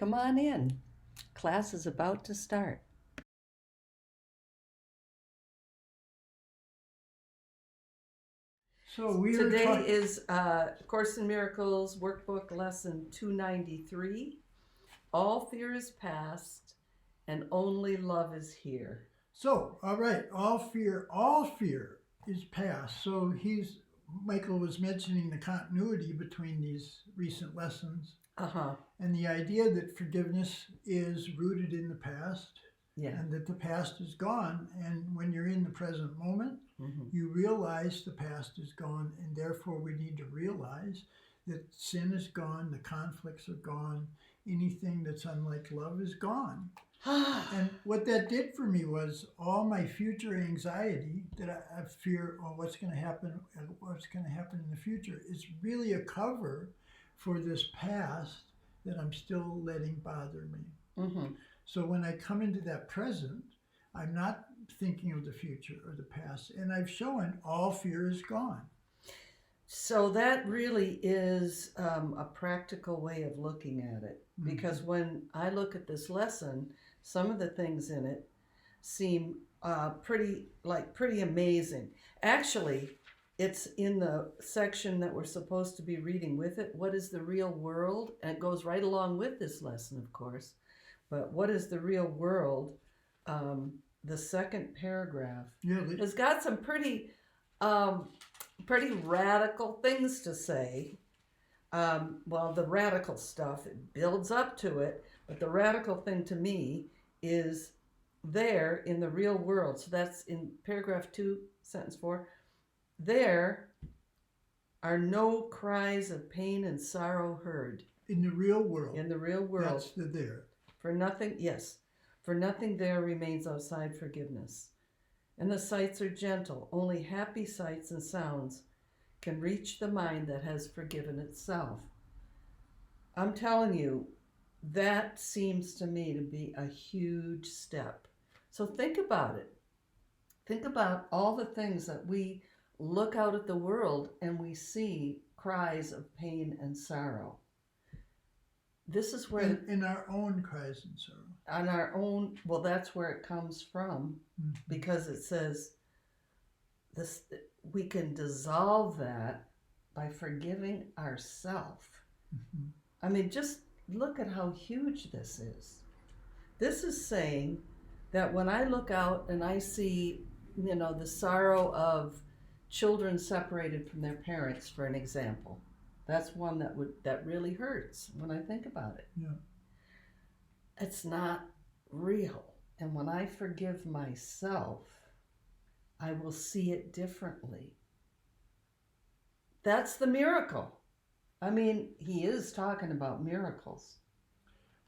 Come on in. Class is about to start. So we are Today is Course in Miracles Workbook Lesson 293. All fear is past and only love is here. So, all right, all fear is past. So Michael was mentioning the continuity between these recent lessons and the idea that forgiveness is rooted in the past. Yeah. And that the past is gone, and when you're in the present moment, you realize the past is gone, and therefore we need to realize that sin is gone, the conflicts are gone, anything that's unlike love is gone. And what that did for me was all my future anxiety that I fear, what's going to happen in the future, is really a cover for this past that I'm still letting bother me. So when I come into that present, I'm not thinking of the future or the past, and I've shown all fear is gone. So that really is a practical way of looking at it, because when I look at this lesson, some of the things in it seem pretty amazing. Actually, it's in the section that we're supposed to be reading with it. What is the real world? And it goes right along with this lesson, of course. But what is the real world? The second paragraph has got some pretty radical things to say. Well, the radical stuff, it builds up to it, but the radical thing to me is there in the real world. So that's in paragraph 2, sentence 4. There are no cries of pain and sorrow heard. In the real world. In the real world. That's the there. For nothing there remains outside forgiveness. And the sights are gentle. Only happy sights and sounds can reach the mind that has forgiven itself. I'm telling you, that seems to me to be a huge step. So think about it. Think about all the things that we look out at the world and we see cries of pain and sorrow. This is where... In our own cries and sorrow. On our own, well, that's where it comes from, because it says this, we can dissolve that by forgiving ourselves. I mean, just look at how huge this is. This is saying that when I look out and I see, the sorrow of children separated from their parents, for an example, that's one that really hurts when I think about it. Yeah. It's not real. And when I forgive myself, I will see it differently. That's the miracle. I mean, he is talking about miracles.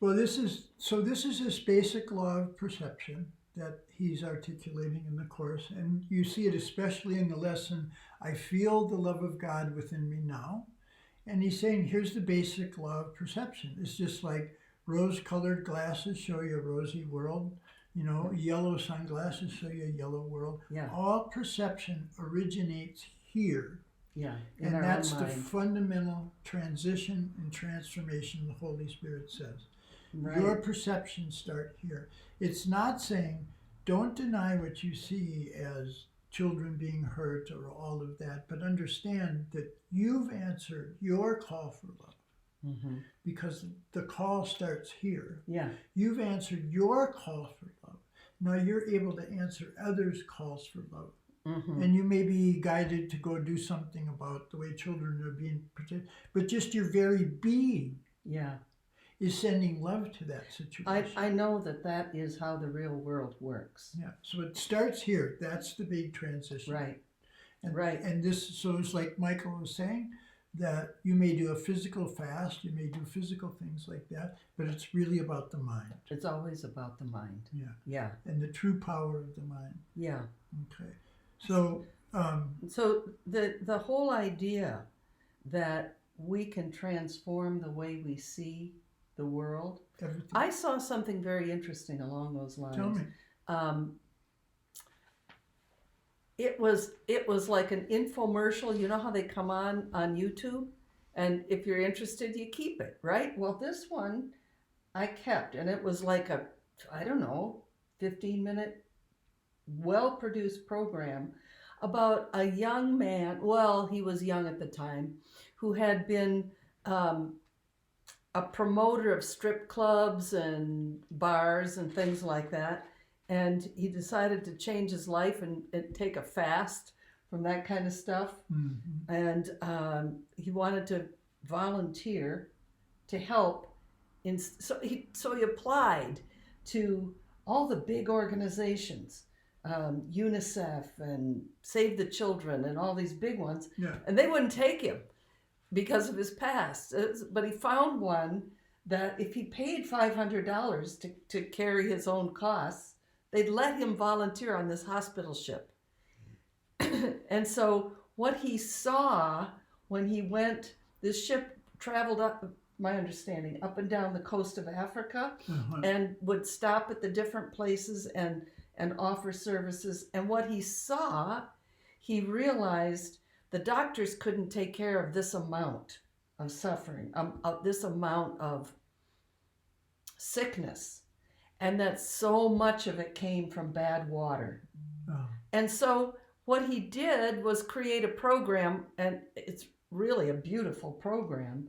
Well, this is this basic law of perception that he's articulating in the Course. And you see it especially in the lesson, I feel the love of God within me now. And he's saying, here's the basic law of perception. It's just like rose-colored glasses show you a rosy world. Yellow sunglasses show you a yellow world. Yeah. All perception originates here. Yeah. And that's the fundamental transition and transformation the Holy Spirit says. Right. Your perceptions start here. It's not saying, don't deny what you see as children being hurt or all of that, but understand that you've answered your call for love, because the call starts here. Yeah. You've answered your call for love. Now you're able to answer others' calls for love. And you may be guided to go do something about the way children are being protected, but just your very being is sending love to that situation. I know that is how the real world works. Yeah, so it starts here. That's the big transition. Right. And so it's like Michael was saying, that you may do a physical fast, you may do physical things like that, but it's really about the mind. It's always about the mind. Yeah. Yeah. And the true power of the mind. Yeah. Okay. So the whole idea that we can transform the way we see the world. Everything. I saw something very interesting along those lines. Tell me. It was like an infomercial. You know how they come on YouTube, and if you're interested, you keep it, right? Well, this one I kept, and it was like a, I don't know, 15-minute, well-produced program about a young man, well, he was young at the time, who had been a promoter of strip clubs and bars and things like that. And he decided to change his life and take a fast from that kind of stuff. Mm-hmm. And he wanted to volunteer to help. So he applied to all the big organizations, UNICEF and Save the Children and all these big ones. Yeah. And they wouldn't take him because of his past. But he found one that if he paid $500 to carry his own costs, they'd let him volunteer on this hospital ship. And so what he saw when he went, this ship traveled up, my understanding, up and down the coast of Africa, and would stop at the different places and offer services. And what he saw, he realized the doctors couldn't take care of this amount of suffering, this amount of sickness, and that so much of it came from bad water. Oh. And so what he did was create a program, and it's really a beautiful program,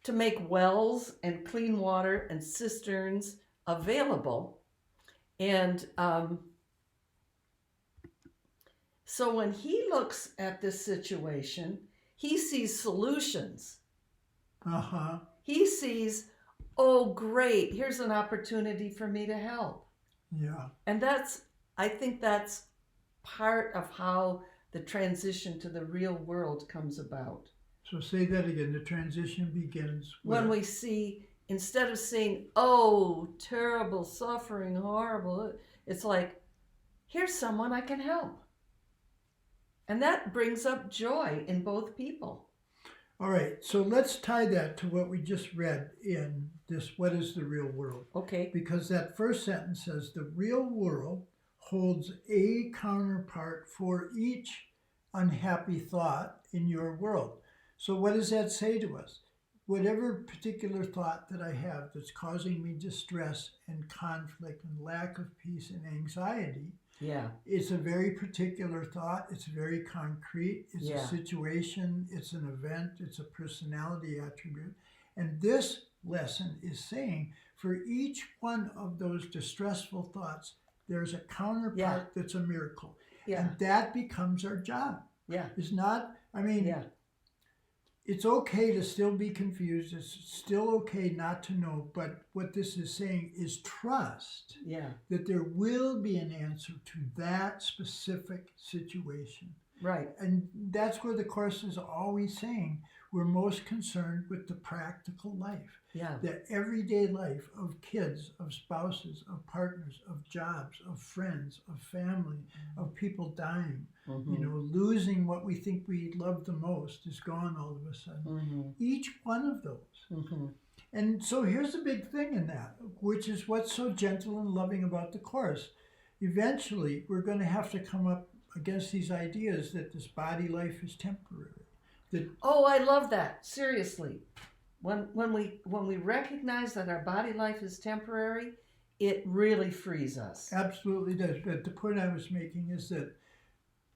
to make wells and clean water and cisterns available. And so when he looks at this situation, he sees solutions. Uh-huh. He sees, oh, great, here's an opportunity for me to help. Yeah. And I think that's part of how the transition to the real world comes about. So say that again. The transition begins when we see, instead of saying, oh, terrible, suffering, horrible, it's like, here's someone I can help. And that brings up joy in both people. All right, so let's tie that to what we just read in this, what is the real world? Okay. Because that first sentence says, the real world holds a counterpart for each unhappy thought in your world. So what does that say to us? Whatever particular thought that I have that's causing me distress and conflict and lack of peace and anxiety, yeah, it's a very particular thought. It's very concrete. It's yeah. a situation. It's an event. It's a personality attribute. And this lesson is saying for each one of those distressful thoughts, there's a counterpart yeah. that's a miracle. Yeah. And that becomes our job. Yeah. It's not, yeah. It's okay to still be confused. It's still okay not to know. But what this is saying is trust that there will be an answer to that specific situation. Right. And that's where the Course is always saying we're most concerned with the practical life. Yeah. The everyday life of kids, of spouses, of partners, of jobs, of friends, of family, of people dying. Mm-hmm. Losing what we think we love the most is gone all of a sudden. Mm-hmm. Each one of those. Mm-hmm. And so here's the big thing in that, which is what's so gentle and loving about the Course. Eventually, we're going to have to come up against these ideas that this body life is temporary. Oh, I love that. Seriously. When we recognize that our body life is temporary, it really frees us. Absolutely does. But the point I was making is that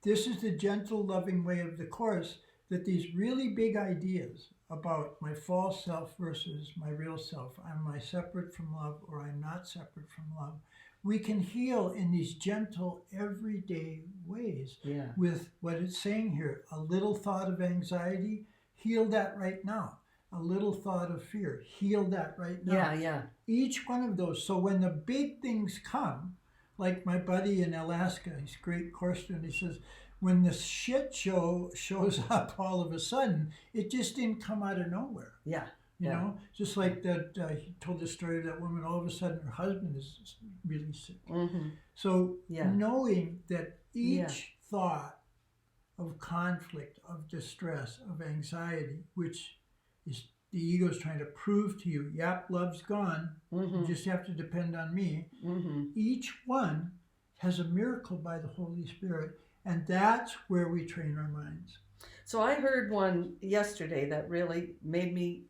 this is the gentle, loving way of the Course, that these really big ideas about my false self versus my real self, am I separate from love or I'm not separate from love, we can heal in these gentle, everyday ways. Yeah. With what it's saying here, a little thought of anxiety, heal that right now. A little thought of fear, heal that right now. Yeah, yeah. Each one of those. So when the big things come, like my buddy in Alaska, he's a great Course student, he says, when the shit show shows up all of a sudden, it just didn't come out of nowhere. Yeah. You know, just like that, he told the story of that woman, all of a sudden her husband is really sick. Mm-hmm. So knowing that each thought of conflict, of distress, of anxiety, which is the ego's trying to prove to you, yep, love's gone, you just have to depend on me. Mm-hmm. Each one has a miracle by the Holy Spirit, and that's where we train our minds. So I heard one yesterday that really made me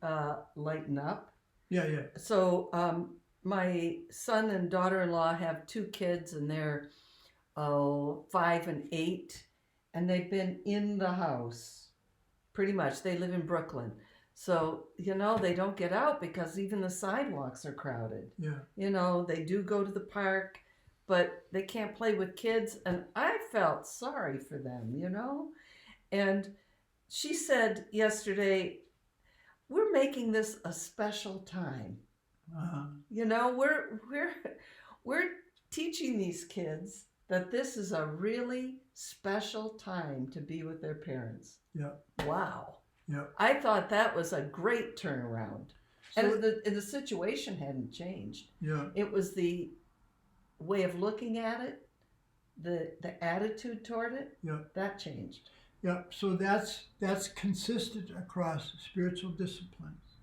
lighten up. Yeah, yeah. So my son and daughter-in-law have 2 kids, and they're 5 and 8, and they've been in the house pretty much. They live in Brooklyn. So, they don't get out because even the sidewalks are crowded. Yeah. They do go to the park, but they can't play with kids. And I felt sorry for them, And she said yesterday, we're making this a special time. We're teaching these kids that this is a really special time to be with their parents. Yeah. Wow. Yeah. I thought that was a great turnaround. So, and the situation hadn't changed. Yeah. It was the way of looking at it, the attitude toward it. Yeah. That changed. Yeah. So that's consistent across spiritual disciplines.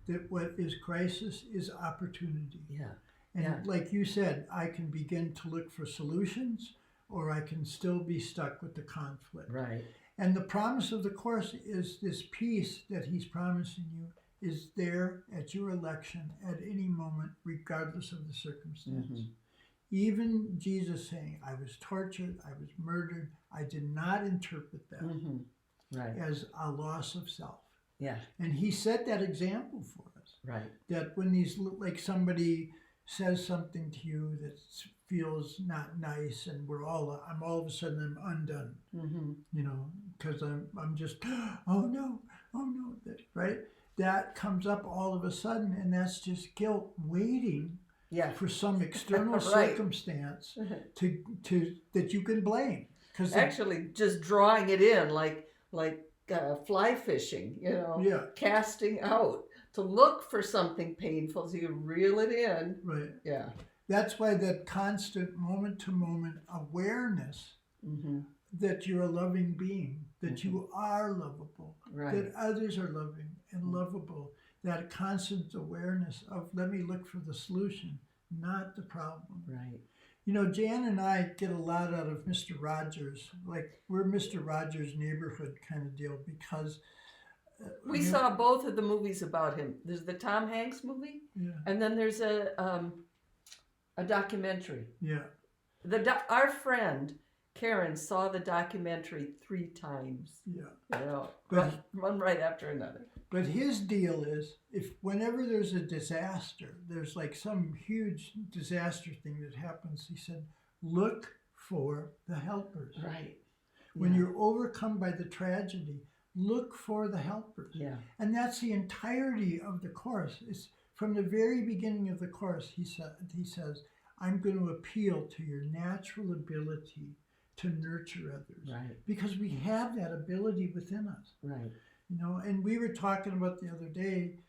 That what is crisis is opportunity. Yeah. And like you said, I can begin to look for solutions, or I can still be stuck with the conflict. Right. And the promise of the Course is this peace that he's promising you is there at your election at any moment, regardless of the circumstance. Mm-hmm. Even Jesus saying, I was tortured, I was murdered, I did not interpret that as a loss of self. Yeah. And he set that example for us. Right. That when like somebody says something to you that feels not nice, and I'm all of a sudden I'm undone, because I'm just, oh no, right? That comes up all of a sudden, and that's just guilt waiting for some external circumstance to that you can blame. Because actually, just drawing it in like fly fishing, casting out to look for something painful, so you reel it in. Right. Yeah. That's why that constant moment-to-moment awareness that you're a loving being, that you are lovable, that others are loving and lovable, that constant awareness of let me look for the solution, not the problem. Right. Jan and I get a lot out of Mr. Rogers. Like, we're Mr. Rogers' neighborhood kind of deal because... we saw both of the movies about him. There's the Tom Hanks movie, and then there's a documentary. Yeah. Our friend Karen saw the documentary 3 times. Yeah. One right after another. But his deal is, whenever there's a disaster, there's like some huge disaster thing that happens, he said, look for the helpers. Right. When you're overcome by the tragedy, look for the helpers. Yeah. And that's the entirety of the Course. It's from the very beginning of the Course, he says, I'm going to appeal to your natural ability to nurture others. Right. Because we have that ability within us. Right. And we were talking about the other day,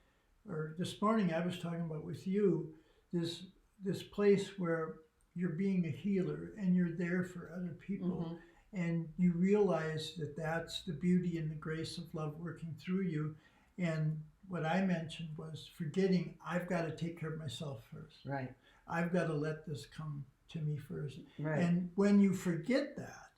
or this morning I was talking about with you, this place where you're being a healer and you're there for other people. And you realize that that's the beauty and the grace of love working through you. And what I mentioned was forgetting I've got to take care of myself first. Right. I've got to let this come to me first. Right. And when you forget that,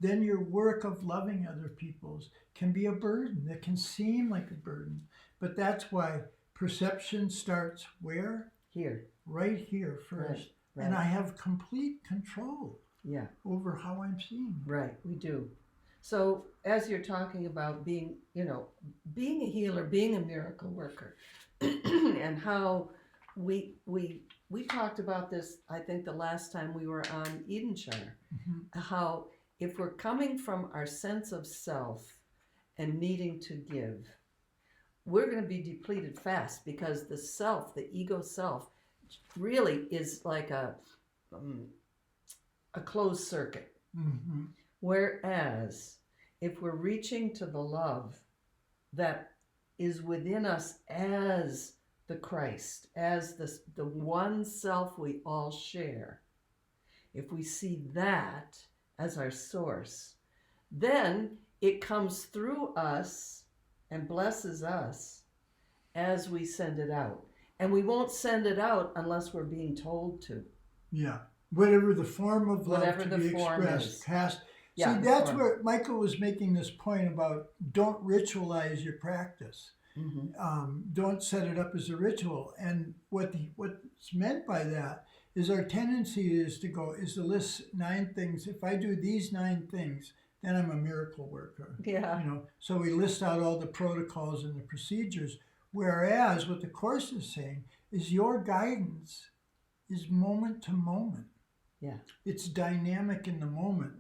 then your work of loving other people's can be a burden. It can seem like a burden. But that's why perception starts where? Here. Right here first. Right. And I have complete control. Yeah. Over how I'm seeing. Right, we do. So as you're talking about being a healer, being a miracle worker, and how we talked about this, I think the last time we were on Edenshire, how if we're coming from our sense of self and needing to give, we're going to be depleted fast, because the self, the ego self, really is like a closed circuit. Whereas if we're reaching to the love that is within us as the Christ, as the one self we all share, if we see that as our source, then it comes through us and blesses us as we send it out. And we won't send it out unless we're being told to. Yeah. Whatever the form of love Whatever to the be form expressed. is. See, that's where Michael was making this point about don't ritualize your practice. Don't set it up as a ritual. And what's meant by that is our tendency is to list 9 things. If I do these 9 things, then I'm a miracle worker. Yeah. So we list out all the protocols and the procedures. Whereas what the Course is saying is your guidance is moment to moment. Yeah. It's dynamic in the moment.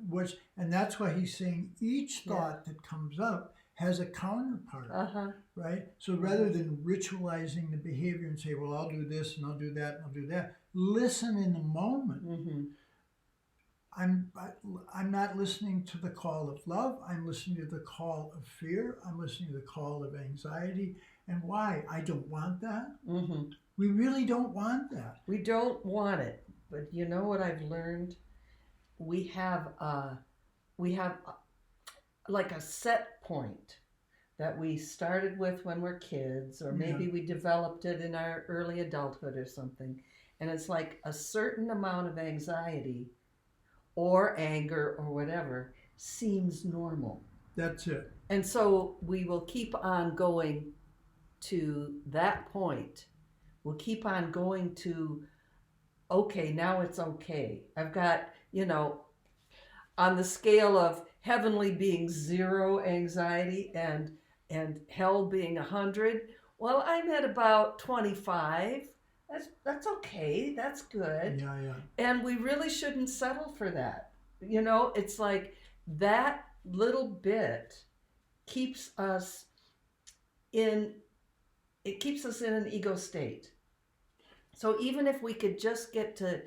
And that's why he's saying each thought that comes up has a counterpart, right? So rather than ritualizing the behavior and say, well, I'll do this and I'll do that and I'll do that, listen in the moment. I'm not listening to the call of love. I'm listening to the call of fear. I'm listening to the call of anxiety. And why? I don't want that. We really don't want that. We don't want it. But you know what I've learned? We have like a set point that we started with when we're kids, or maybe we developed it in our early adulthood or something. And it's like a certain amount of anxiety or anger or whatever seems normal. That's it. And so we will keep on going to that point. We'll keep on going to, okay, now it's okay. I've got, on the scale of heavenly being 0 anxiety and hell being 100, well, I'm at about 25. That's okay. That's good. Yeah. And we really shouldn't settle for that. It's like that little bit keeps us in an ego state. So even if we could just get to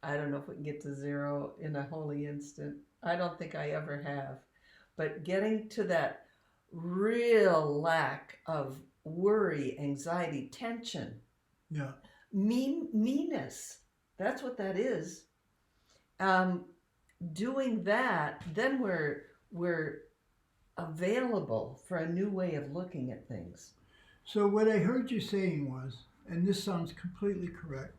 I don't know if we can get to 0 in a holy instant. I don't think I ever have. But getting to that real lack of worry, anxiety, tension, meanness, that's what that is. Doing that, then we're available for a new way of looking at things. So what I heard you saying was, and this sounds completely correct,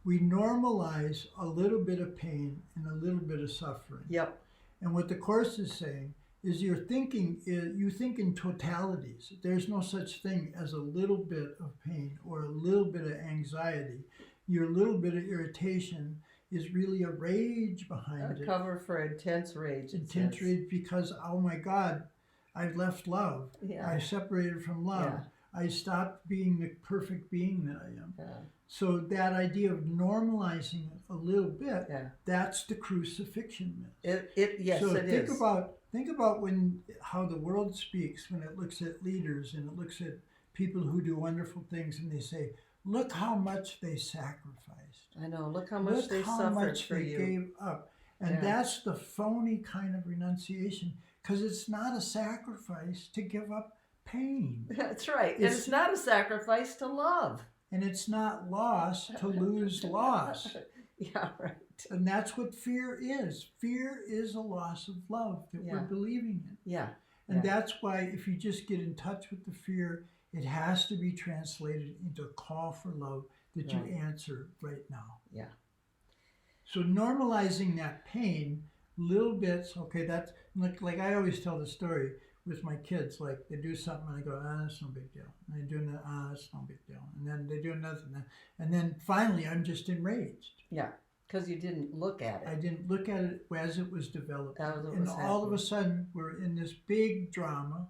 we normalize a little bit of pain and a little bit of suffering. Yep. And what the Course is saying is you think in totalities. There's no such thing as a little bit of pain or a little bit of anxiety. Your little bit of irritation is really a rage behind it. A cover for intense rage. Intense rage because, oh my God, I left love. Yeah. I separated from love. Yeah. I stopped being the perfect being that I am. Yeah. So that idea of normalizing it a little bit, that's the crucifixion myth. Yes, so it is. Think about how the world speaks when it looks at leaders and it looks at people who do wonderful things and they say, look how much they sacrificed. I know, look how much they suffered for you. Look how much they gave up. And that's the phony kind of renunciation, because it's not a sacrifice to give up pain. That's right. And it's not a sacrifice to love. And it's not loss to lose loss. Yeah, right. And that's what fear is. Fear is a loss of love that we're believing in. Yeah. And that's why if you just get in touch with the fear, it has to be translated into a call for love that you answer right now. Yeah. So normalizing that pain, little bits, okay, that's like I always tell the story with my kids, like they do something and I go, that's no big deal. And they do another, that's no big deal. And then they do another, and then finally I'm just enraged. Yeah, because you didn't look at it. I didn't look at it as it was developing. And all of a sudden we're in this big drama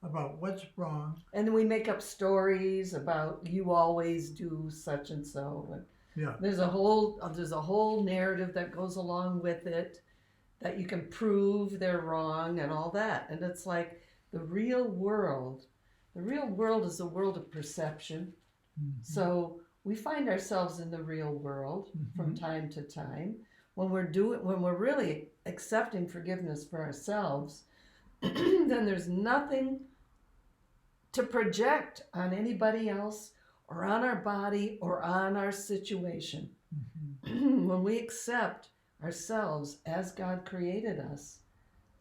about what's wrong. And then we make up stories about you always do such and so. And there's a whole narrative that goes along with it, that you can prove they're wrong and all that. And it's like the real world is a world of perception. So we find ourselves in the real world from time to time. When we're really accepting forgiveness for ourselves, then there's nothing to project on anybody else or on our body or on our situation. When we accept ourselves as God created us,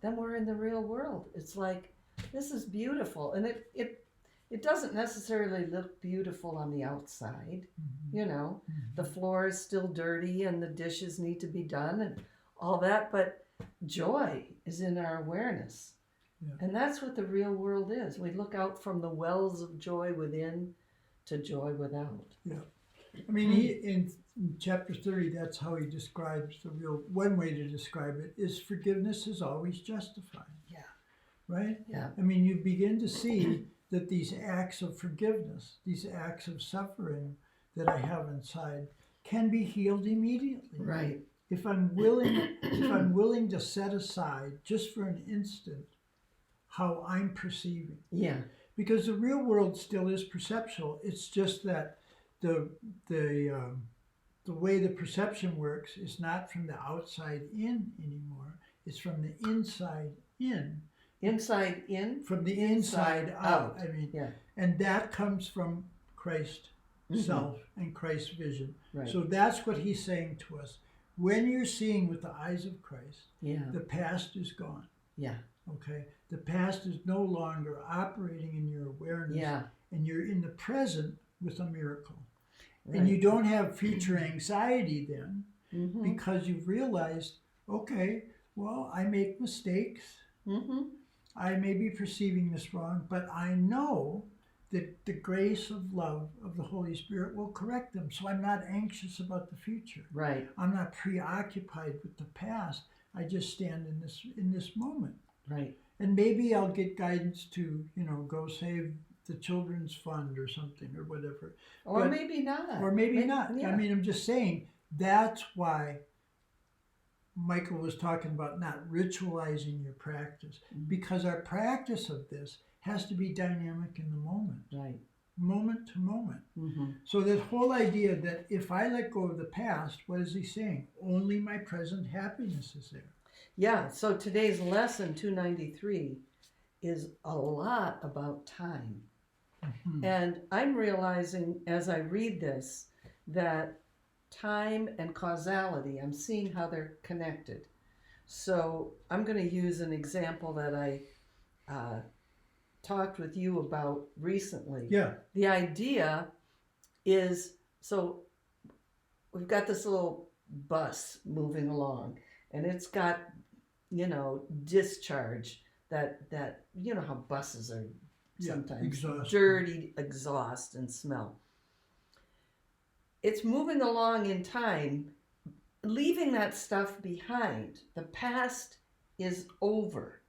then we're in the real world. It's like, this is beautiful. And it doesn't necessarily look beautiful on the outside. The floor is still dirty and the dishes need to be done and all that, but joy is in our awareness. Yeah. And that's what the real world is. We look out from the wells of joy within to joy without. Yeah. I mean, in chapter 30, that's how he describes the real, one way to describe it is forgiveness is always justified. Yeah. Right? Yeah. I mean, you begin to see that these acts of forgiveness, these acts of suffering that I have inside can be healed immediately. Right. If I'm willing to set aside just for an instant how I'm perceiving. Yeah. Because the real world still is perceptual. It's just that the way the perception works is not from the outside in anymore. It's from the inside in. Inside in? From the inside out. I mean, yeah. And that comes from Christ self and Christ's vision. Right. So that's what he's saying to us. When you're seeing with the eyes of Christ, the past is gone. Yeah. Okay? The past is no longer operating in your awareness, and you're in the present with a miracle. Right. And you don't have future anxiety then, because you've realized, okay, well, I make mistakes. I may be perceiving this wrong, but I know that the grace of love of the Holy Spirit will correct them. So I'm not anxious about the future. Right. I'm not preoccupied with the past. I just stand in this moment. Right. And maybe I'll get guidance to, go save the children's fund or something or whatever. Or maybe not. Or maybe not. Yeah. I mean, I'm just saying that's why Michael was talking about not ritualizing your practice, because our practice of this has to be dynamic in the moment. Right. Moment to moment. So that whole idea that if I let go of the past, what is he saying? Only my present happiness is there. Yeah, so today's lesson 293 is a lot about time. And I'm realizing as I read this that time and causality, I'm seeing how they're connected. So I'm going to use an example that I talked with you about recently. Yeah. The idea is, so we've got this little bus moving along, and it's got, discharge that how buses are sometimes dirty exhaust and smell. It's moving along in time, leaving that stuff behind. The past is over.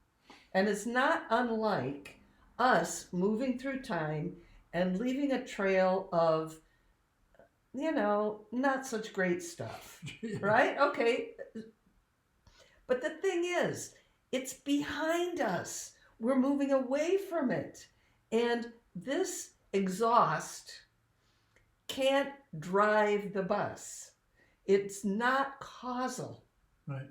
And it's not unlike us moving through time and leaving a trail of, not such great stuff, right? Okay. But the thing is, it's behind us. We're moving away from it. And this exhaust can't drive the bus. It's not causal. Right.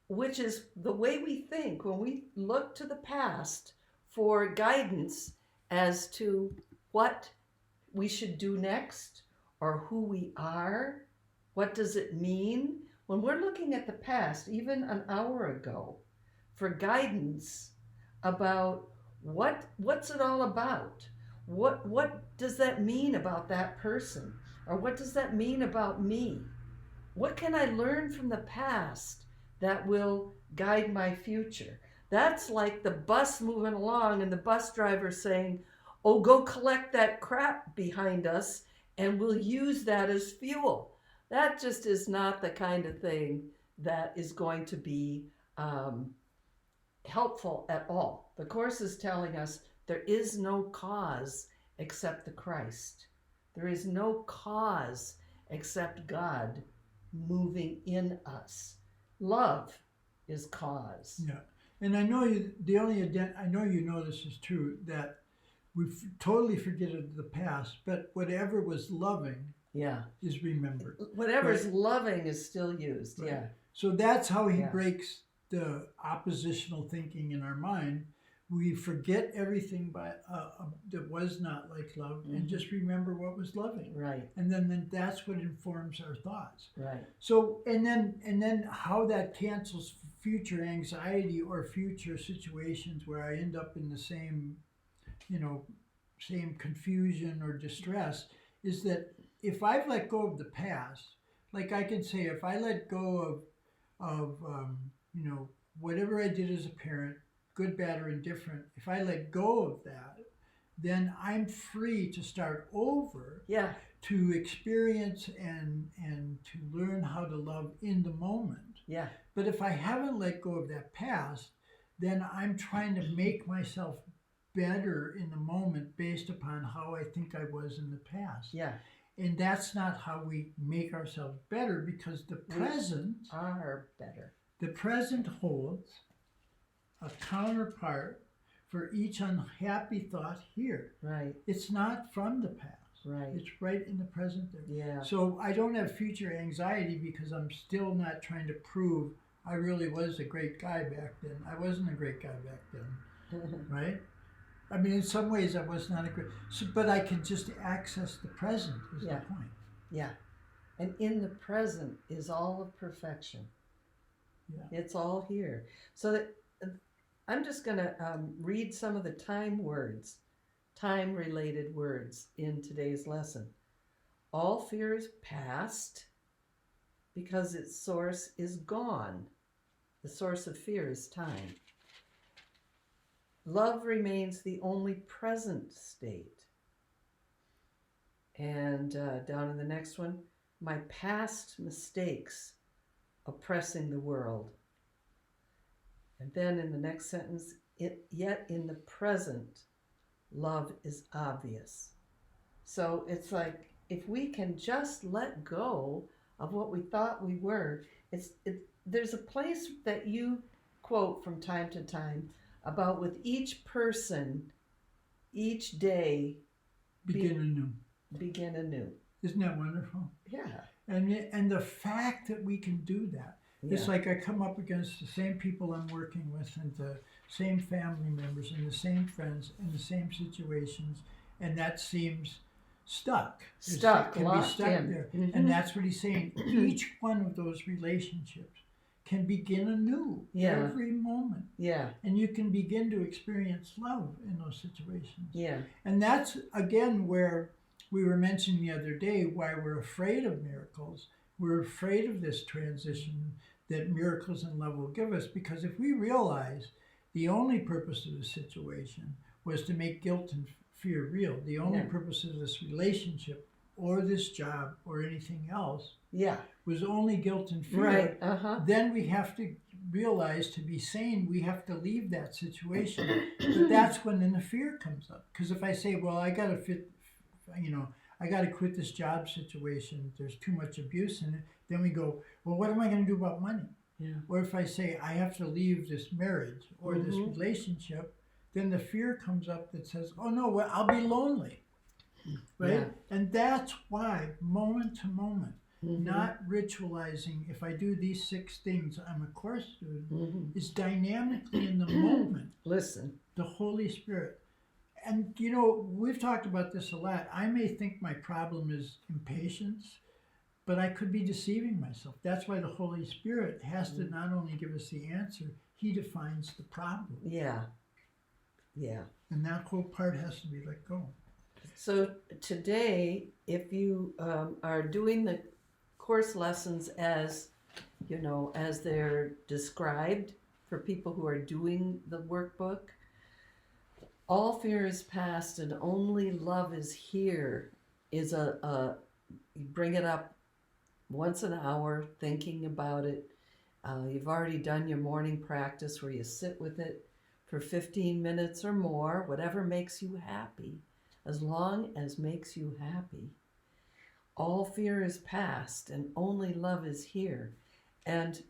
Which is the way we think when we look to the past for guidance as to what we should do next or who we are. What does it mean? When we're looking at the past, even an hour ago, for guidance about what's it all about? What does that mean about that person? Or what does that mean about me? What can I learn from the past that will guide my future? That's like the bus moving along and the bus driver saying, oh, go collect that crap behind us and we'll use that as fuel. That just is not the kind of thing that is going to be helpful at all. The Course is telling us there is no cause except the Christ. There is no cause except God moving in us. Love is cause. Yeah, and I know I know you know this is true, that we totally forget of the past, but whatever was loving, is remembered. Whatever's loving is still used. Right. Yeah. So that's how he breaks the oppositional thinking in our mind. We forget everything that was not like love, and just remember what was loving. Right. And then that's what informs our thoughts. Right. So and then how that cancels future anxiety or future situations where I end up in the same confusion or distress is that if I've let go of the past, like I can say, if I let go of whatever I did as a parent, good, bad, or indifferent, if I let go of that, then I'm free to start over, Yeah. to experience and to learn how to love in the moment. Yeah. But if I haven't let go of that past, then I'm trying to make myself better in the moment based upon how I think I was in the past. Yeah. And that's not how we make ourselves better, because the present are better. The present holds a counterpart for each unhappy thought here. Right. It's not from the past. Right. It's right in the present there. Yeah. So I don't have future anxiety because I'm still not trying to prove I really was a great guy back then. I wasn't a great guy back then, right? I mean, in some ways I was not a great, but I can just access the present is the point. Yeah. And in the present is all of perfection. Yeah. It's all here. So that I'm just going to read some of the time-related words in today's lesson. All fear is past because its source is gone. The source of fear is time. Love remains the only present state. And down in the next one, my past mistakes oppressing the world. And then in the next sentence, yet in the present, love is obvious. So it's like, if we can just let go of what we thought we were, there's a place that you quote from time to time about with each person, each day, begin anew. Begin anew. Isn't that wonderful? Yeah. And the fact that we can do that. Yeah. It's like I come up against the same people I'm working with and the same family members and the same friends in the same situations, and that seems stuck. Can be stuck there. Mm-hmm. And that's what he's saying. Each one of those relationships can begin anew every moment. Yeah. And you can begin to experience love in those situations. Yeah. And that's, again, where we were mentioning the other day why we're afraid of miracles. We're afraid of this transition that miracles and love will give us, because if we realize the only purpose of the situation was to make guilt and fear real, the only purpose of this relationship or this job or anything else was only guilt and fear, then we have to realize, to be sane, we have to leave that situation. But that's when then the fear comes up. Because if I say, well, I got to quit this job situation, there's too much abuse in it, then we go, well, what am I going to do about money? Yeah. Or if I say, I have to leave this marriage or this relationship, then the fear comes up that says, oh no, well, I'll be lonely. Right? Yeah. And that's why, moment to moment, not ritualizing, if I do these 6 things, I'm a course student, is dynamically in the moment. Listen. The Holy Spirit. And, we've talked about this a lot. I may think my problem is impatience, but I could be deceiving myself. That's why the Holy Spirit has to not only give us the answer, he defines the problem. Yeah. Yeah. And that whole part has to be let go. So today, if you are doing the course lessons as they're described for people who are doing the workbook, all fear is past and only love is here is you bring it up once an hour, thinking about it. You've already done your morning practice where you sit with it for 15 minutes or more, whatever makes you happy, as long as makes you happy. All fear is past and only love is here. And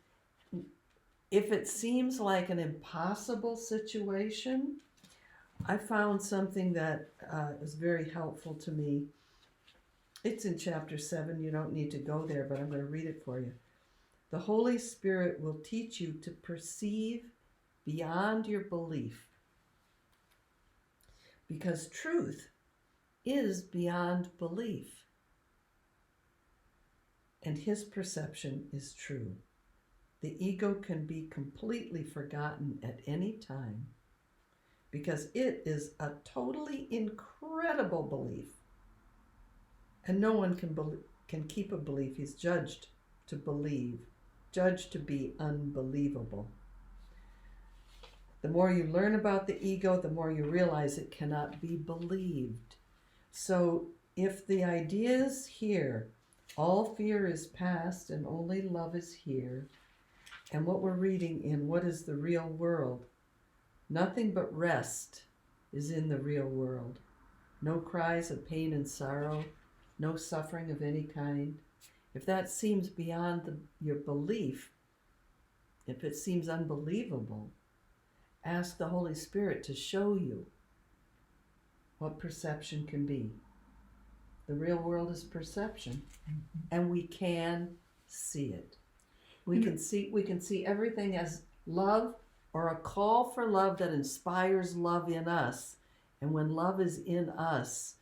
if it seems like an impossible situation, I found something that is very helpful to me. It's in chapter 7. You don't need to go there, but I'm going to read it for you. The Holy Spirit will teach you to perceive beyond your belief, because truth is beyond belief, and his perception is true. The ego can be completely forgotten at any time, because it is a totally incredible belief. And no one can keep a belief. He's judged to believe, judged to be unbelievable. The more you learn about the ego, the more you realize it cannot be believed. So if the idea is here, all fear is past and only love is here, and what we're reading in What is the Real World, nothing but rest is in the real world. No cries of pain and sorrow, no suffering of any kind. If that seems beyond your belief, if it seems unbelievable, ask the Holy Spirit to show you what perception can be. The real world is perception, and we can see it. We can see everything as love, or a call for love that inspires love in us. And when love is in us,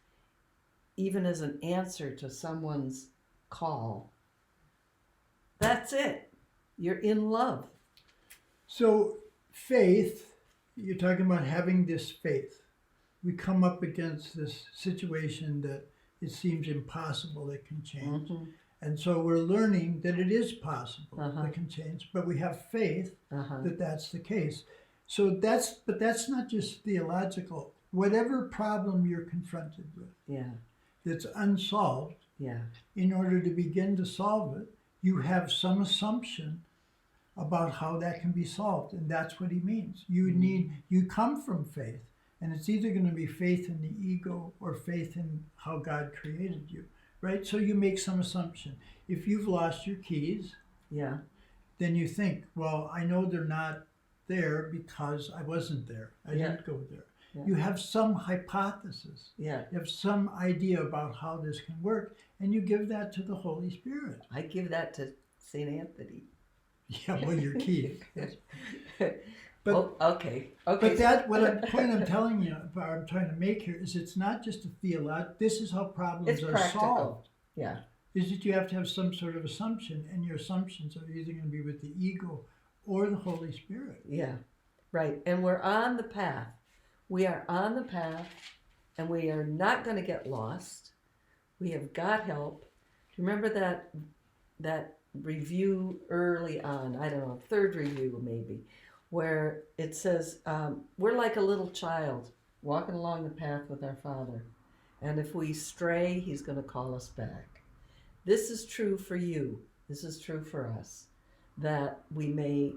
even as an answer to someone's call, that's it. You're in love. So faith, you're talking about having this faith. We come up against this situation that it seems impossible it can change. Mm-hmm. And so we're learning that it is possible it can change, but we have faith that that's the case. So but that's not just theological. Whatever problem you're confronted with that's unsolved, in order to begin to solve it, you have some assumption about how that can be solved. And that's what he means. You come from faith, and it's either going to be faith in the ego or faith in how God created you. Right? So you make some assumption. If you've lost your keys, then you think, well, I know they're not there because I wasn't there. I didn't go there. Yeah. You have some hypothesis. You have some idea about how this can work, and you give that to the Holy Spirit. I give that to St. Anthony. Yeah, well, your key. But okay. But that point I'm telling you, I'm trying to make here, is it's not just a theological. This is how problems are solved. Yeah. Is that you have to have some sort of assumption, and your assumptions are either going to be with the ego or the Holy Spirit. Yeah, right. And we're on the path. We are on the path, and we are not going to get lost. We have got help. Remember that review early on, I don't know, third review maybe, where it says, we're like a little child walking along the path with our Father. And if we stray, he's going to call us back. This is true for you. This is true for us. That we may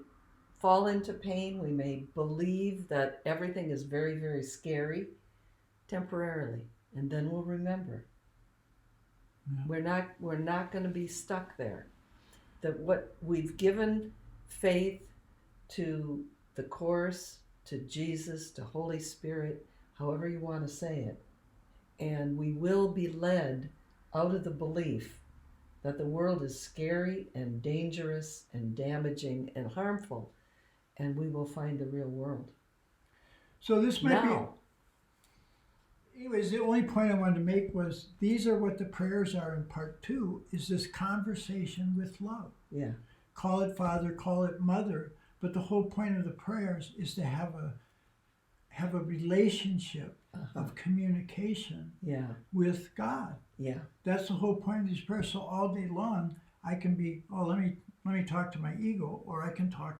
fall into pain. We may believe that everything is very, very scary temporarily. And then we'll remember. Yeah. We're not going to be stuck there. That what we've given faith to the Course, to Jesus, to Holy Spirit, however you want to say it. And we will be led out of the belief that the world is scary and dangerous and damaging and harmful, and we will find the real world. So this might be... Anyways, the only point I wanted to make was these are what the prayers are in part 2, is this conversation with love. Yeah. Call it Father, call it Mother, but the whole point of the prayers is to have a relationship of communication with God. Yeah. That's the whole point of these prayers. So all day long, I can be, let me talk to my ego, or I can talk